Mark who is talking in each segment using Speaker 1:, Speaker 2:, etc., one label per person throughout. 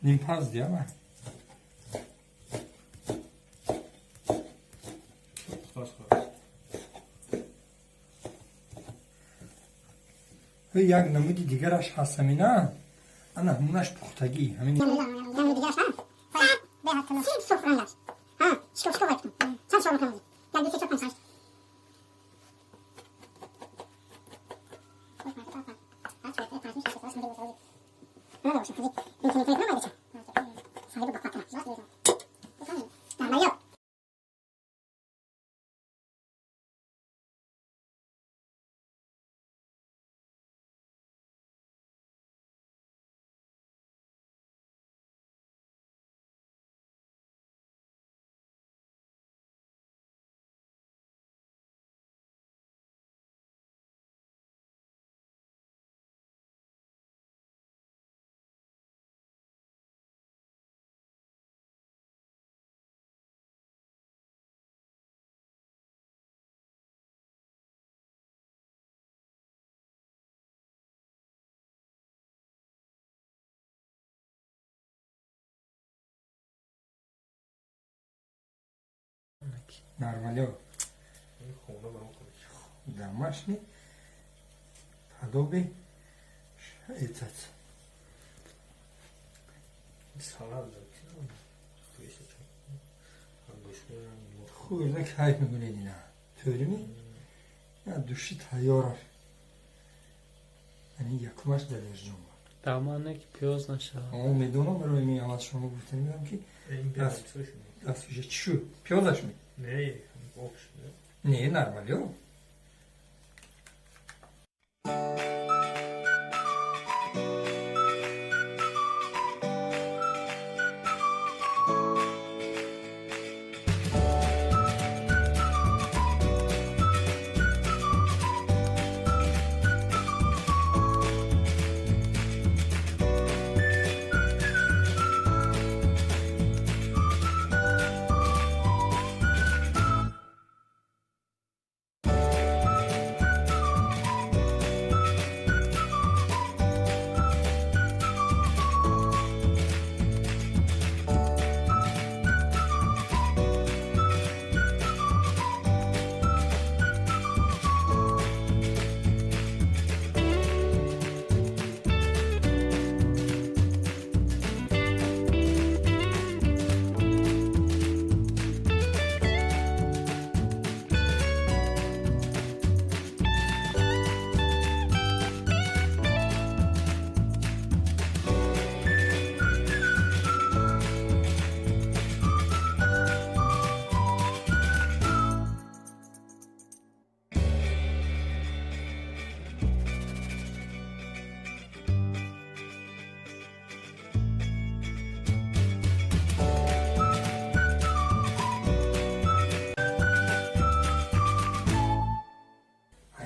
Speaker 1: نیم پاز دیا من یک نمودی دیگرش هست نه انا همونش پختگی همین
Speaker 2: نمودی دیگرش هست باید به حتی 30 سفران داشت شکو باید کنم چند شما بکنم یک دیگه چه پنج هست
Speaker 1: نرمالیو домашний подобие этот خوی را کیف میکنه دینا طوری می یا دوشی تیاره یعنی یکمش درست جون
Speaker 3: دامانه که پیاز نشه
Speaker 1: میدونم برای می آواز شما گفته میدم که دستش چشو پیازش می نه نرمالیو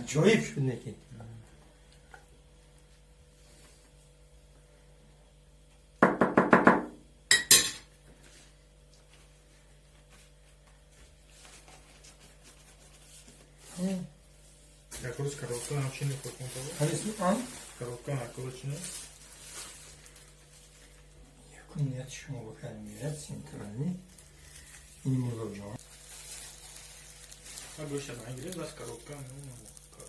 Speaker 1: عجایب شد نکی
Speaker 4: Якось коробка навчені покупати. Коробка наколочена.
Speaker 1: Який нет шума вихальміє, центральний. І не можу вже.
Speaker 4: Обычно на английском с коробка, ну, как...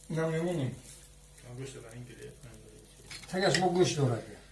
Speaker 1: Нам не можемо.
Speaker 4: Обычно на английском.
Speaker 1: Так я ж могу що робити.